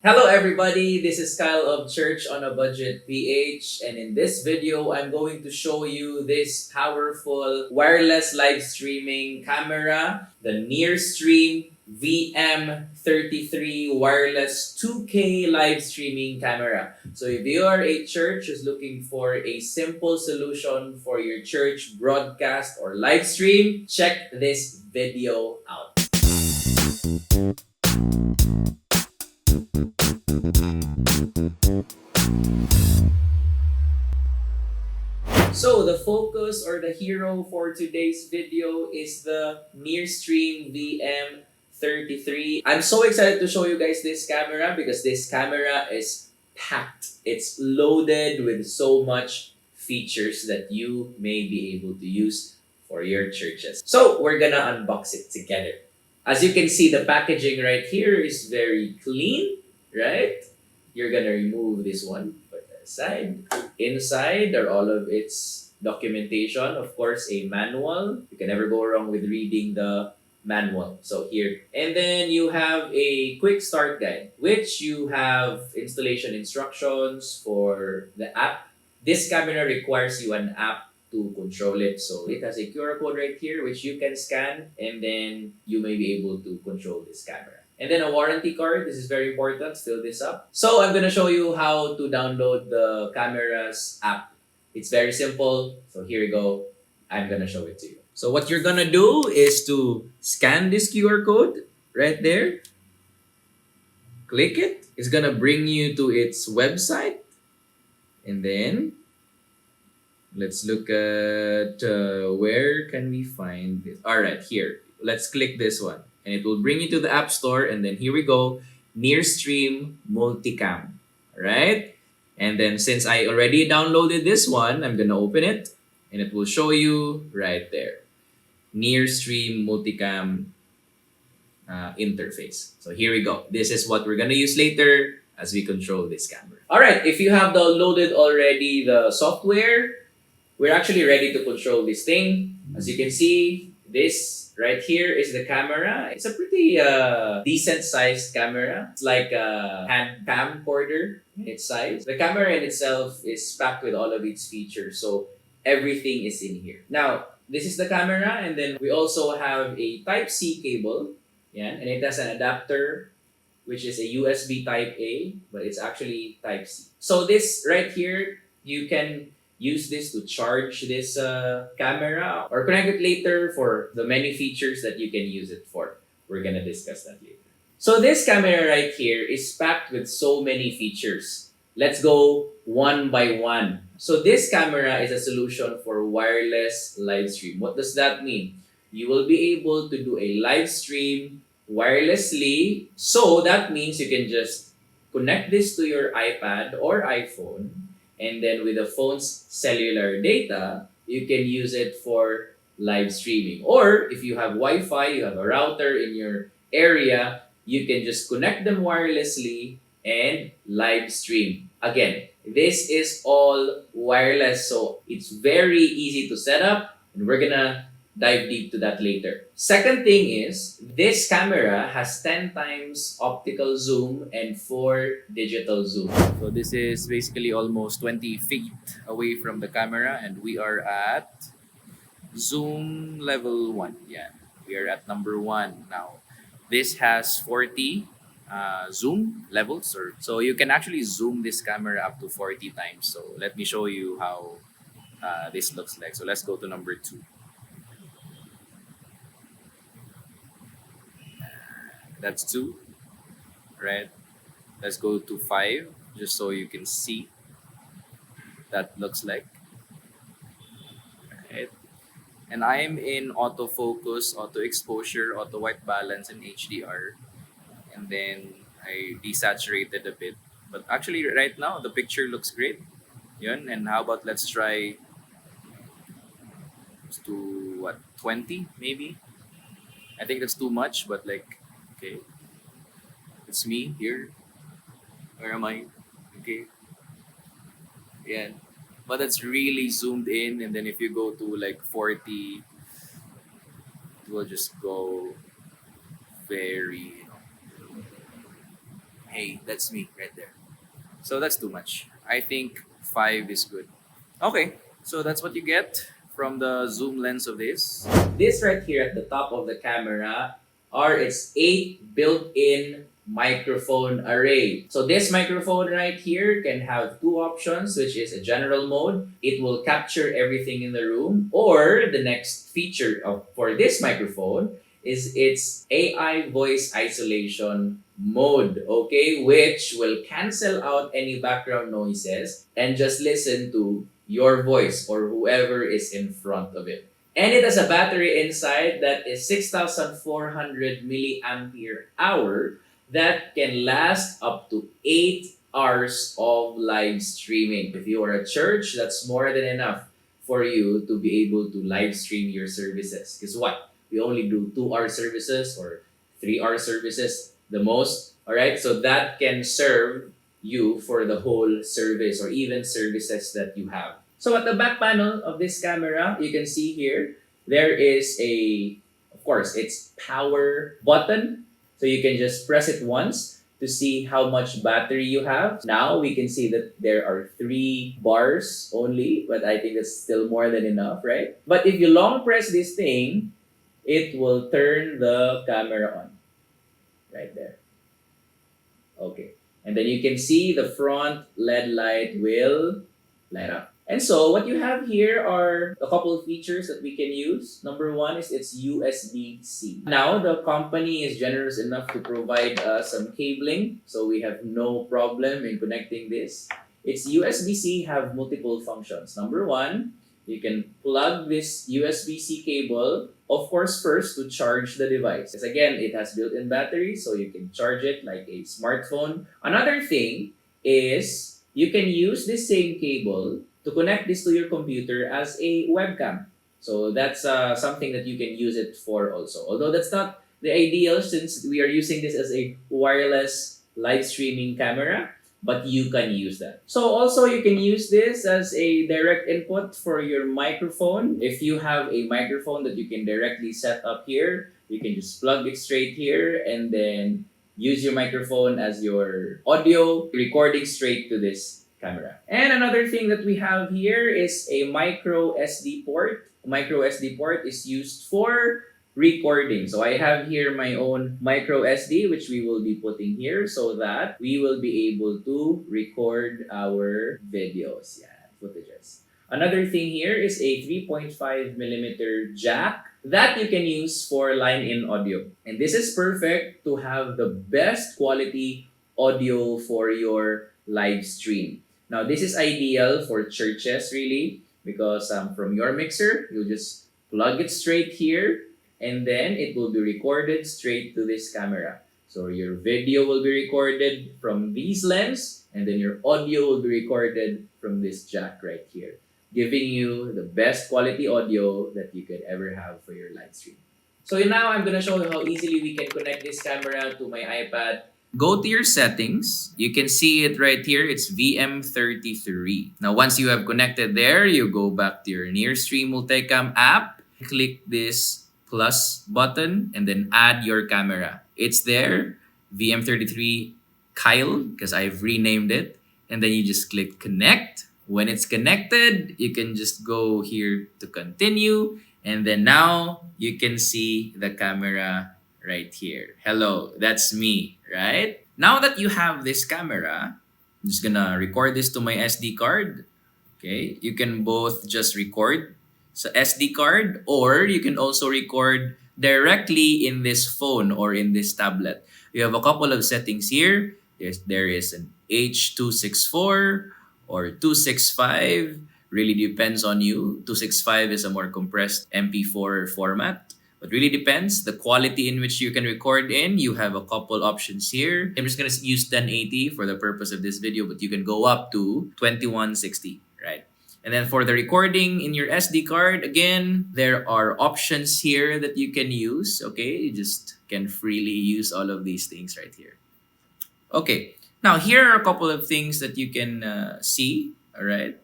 Hello everybody, this is Kyle of Church on a Budget PH, and in this video I'm going to show you this powerful wireless live streaming camera, the NearStream VM33 wireless 2K live streaming camera. So if you are a church who's looking for a simple solution for your church broadcast or live stream, check this video out. So the focus or the hero for today's video is the NearStream VM33. I'm so excited to show you guys this camera because this camera is packed. It's loaded with so much features that you may be able to use for your churches. So we're gonna unbox it together. As you can see, the packaging right here is very clean, right? You're gonna remove this one, put that aside. Inside are all of its documentation. Of course, a manual. You can never go wrong with reading the manual. So here. And then you have a quick start guide, which you have installation instructions for the app. This camera requires you an app to control it. So it has a QR code right here, which you can scan, and then you may be able to control this camera. And then a warranty card. This is very important. Fill this up. So I'm gonna show you how to download the camera's app. It's very simple. So here you go. I'm gonna show it to you. So what you're gonna do is to scan this QR code right there. Click it. It's gonna bring you to its website. And then let's look at where can we find this. All right, here. Let's click this one. And it will bring you to the App Store. And then here we go, NearStream multicam. All right? And then since I already downloaded this one, I'm going to open it. And it will show you right there. NearStream multicam interface. So here we go. This is what we're going to use later as we control this camera. All right, if you have downloaded already the software, we're actually ready to control this thing. As you can see, this right here is the camera. It's a pretty decent sized camera. It's like a hand camcorder in its size. The camera in itself is packed with all of its features. So everything is in here. Now, this is the camera, and then we also have a Type-C cable. Yeah, and it has an adapter, which is a USB Type-A, but it's actually Type-C. So this right here, you can use this to charge this camera or connect it later for the many features that you can use it for. We're gonna discuss that later. So this camera right here is packed with so many features. Let's go one by one. So this camera is a solution for wireless live stream. What does that mean? You will be able to do a live stream wirelessly. So that means you can just connect this to your iPad or iPhone, and then with the phone's cellular data, you can use it for live streaming. Or if you have Wi-Fi, you have a router in your area, you can just connect them wirelessly and live stream. Again, this is all wireless, so it's very easy to set up, and we're gonna dive deep to that later. Second thing is, this camera has 10 times optical zoom and 4 digital zoom. So this is basically almost 20 feet away from the camera, and we are at zoom level 1. Yeah, we are at number 1 now. This has 40 zoom levels, so you can actually zoom this camera up to 40 times. So let me show you how this looks like. So let's go to number 2. That's 2, right? Let's go to 5, just so you can see that looks like, right? And I'm in autofocus, auto exposure, auto white balance, and HDR. And then I desaturated a bit. But actually right now, the picture looks great. Yun. And how about let's try to what, 20 maybe? I think that's too much, but like, okay. It's me here. Where am I? Okay. Yeah. But that's really zoomed in. And then if you go to like 40, it will just go very, Hey, that's me right there. So that's too much. I think 5 is good. Okay, so that's what you get from the zoom lens of this. This right here at the top of the camera are its 8 built-in microphone array. So this microphone right here can have two options, which is a general mode. It will capture everything in the room, or the next feature for this microphone is its AI voice isolation mode, okay, which will cancel out any background noises and just listen to your voice or whoever is in front of it. And it has a battery inside that is 6,400 milliampere hour that can last up to 8 hours of live streaming. If you are a church, that's more than enough for you to be able to live stream your services. Because what? We only do 2-hour services or 3-hour services the most. All right, so that can serve you for the whole service or even services that you have. So at the back panel of this camera, you can see here, there is of course, it's power button. So you can just press it once to see how much battery you have. Now we can see that there are 3 bars only, but I think that's still more than enough, right? But if you long press this thing, it will turn the camera on right there. Okay. And then you can see the front LED light will light up. And so what you have here are a couple of features that we can use. Number one is it's USB-C. Now the company is generous enough to provide some cabling, so we have no problem in connecting this. Its USB-C have multiple functions. Number one, you can plug this USB-C cable, of course, first to charge the device. Because again, it has built-in battery, so you can charge it like a smartphone. Another thing is you can use this same cable to connect this to your computer as a webcam. So that's something that you can use it for also. Although that's not the ideal since we are using this as a wireless live streaming camera, but you can use that. So also you can use this as a direct input for your microphone. If you have a microphone that you can directly set up here, you can just plug it straight here and then use your microphone as your audio recording straight to this camera. And another thing that we have here is a micro SD port. A micro SD port is used for recording. So I have here my own micro SD, which we will be putting here so that we will be able to record our videos, footages. Another thing here is a 3.5 millimeter jack that you can use for line-in audio. And this is perfect to have the best quality audio for your live stream. Now, this is ideal for churches really because from your mixer, you'll just plug it straight here and then it will be recorded straight to this camera. So your video will be recorded from this lens and then your audio will be recorded from this jack right here, giving you the best quality audio that you could ever have for your live stream. So now I'm gonna show you how easily we can connect this camera to my iPad. Go to your settings. You can see it right here. It's VM33. Now, once you have connected there, you go back to your NearStream multicam app. Click this plus button and then add your camera. It's there, VM33 Kyle, because I've renamed it. And then you just click connect. When it's connected, you can just go here to continue. And then now you can see the camera right here. Hello, that's me, right? Now that you have this camera, I'm just gonna record this to my SD card. Okay, you can both just record sa SD card or you can also record directly in this phone or in this tablet. You have a couple of settings here. There is an H.264 or 265. Really depends on you. 265 is a more compressed MP4 format. But really depends the quality in which you can record in. You have a couple options here. I'm just gonna use 1080 for the purpose of this video, but you can go up to 2160, right? And then for the recording in your SD card, again, there are options here that you can use, okay? You just can freely use all of these things right here. Okay, now here are a couple of things that you can see, all right?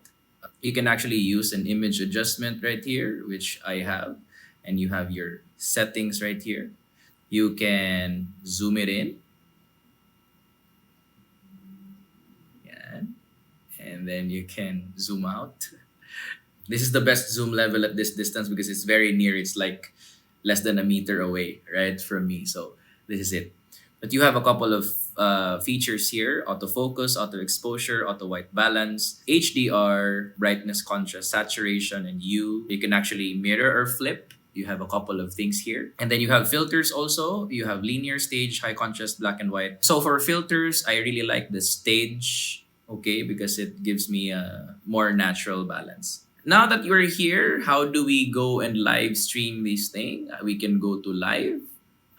You can actually use an image adjustment right here, which I have. And you have your settings right here. You can zoom it in. and then you can zoom out. This is the best zoom level at this distance because it's very near. It's like less than a meter away, right, from me. So this is it. But you have a couple of features here: autofocus, auto exposure, auto white balance, HDR, brightness, contrast, saturation, and hue. You can actually mirror or flip. You have a couple of things here. And then you have filters also. You have linear, stage, high contrast, black and white. So for filters, I really like the stage, okay, because it gives me a more natural balance. Now that you're here, how do we go and live stream this thing? We can go to live,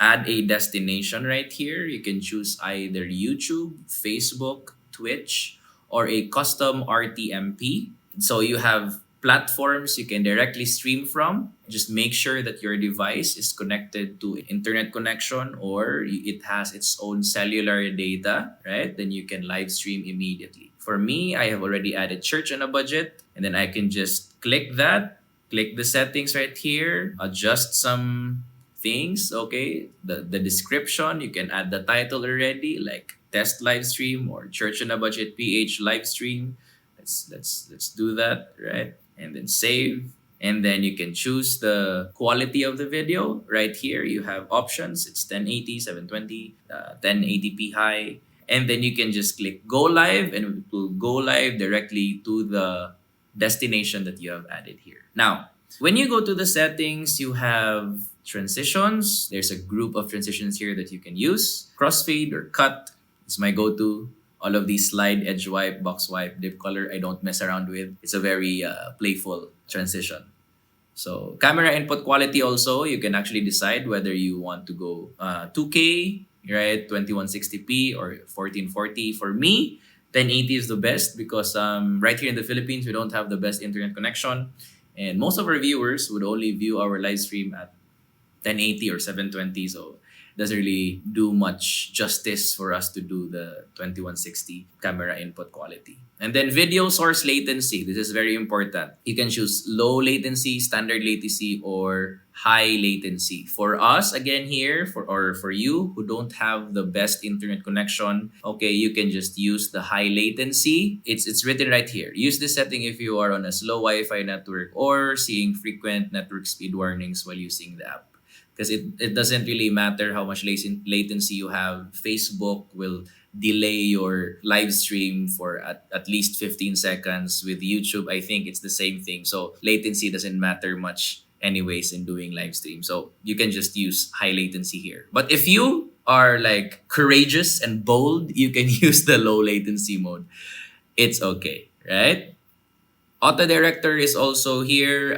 add a destination right here. You can choose either YouTube, Facebook, Twitch, or a custom RTMP. So you have platforms you can directly stream from. Just make sure that your device is connected to internet connection or it has its own cellular data, right? Then you can live stream immediately. For me, I have already added church on a budget, and then I can just click that, click the settings right here, adjust some things, okay? The description, you can add the title already, like test live stream or church on a budget PH live stream. Let's do that, right? And then save. And then you can choose the quality of the video. Right here, you have options. It's 1080, 720, 1080p high. And then you can just click go live and it will go live directly to the destination that you have added here. Now, when you go to the settings, you have transitions. There's a group of transitions here that you can use. Crossfade or cut is my go-to. All of these slide, edge wipe, box wipe, dip color, I don't mess around with. It's a very playful transition. So camera input quality also, you can actually decide whether you want to go 2K, right, 2160p or 1440. For me, 1080 is the best because right here in the Philippines, we don't have the best internet connection. And most of our viewers would only view our live stream at 1080 or 720. So doesn't really do much justice for us to do the 2160 camera input quality. And then video source latency. This is very important. You can choose low latency, standard latency, or high latency. For us, again here, for you who don't have the best internet connection, okay, you can just use the high latency. It's written right here. Use this setting if you are on a slow Wi-Fi network or seeing frequent network speed warnings while using the app. Because it doesn't really matter how much latency you have. Facebook will delay your live stream for at least 15 seconds. With YouTube, I think it's the same thing. So latency doesn't matter much anyways in doing live stream. So you can just use high latency here. But if you are like courageous and bold, you can use the low latency mode. It's okay, right? Auto director is also here.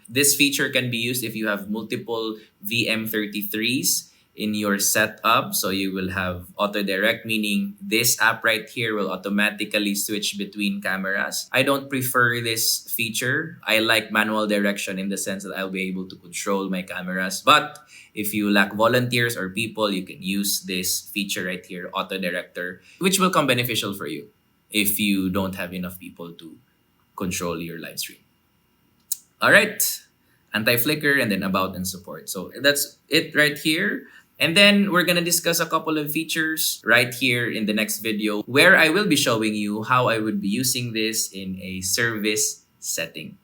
This feature can be used if you have multiple VM33s in your setup. So you will have auto direct, meaning this app right here will automatically switch between cameras. I don't prefer this feature. I like manual direction in the sense that I'll be able to control my cameras. But if you lack volunteers or people, you can use this feature right here, auto director, which will come beneficial for you if you don't have enough people to control your live stream. All right, anti-flicker and then about and support. So that's it right here. And then we're gonna discuss a couple of features right here in the next video where I will be showing you how I would be using this in a service setting.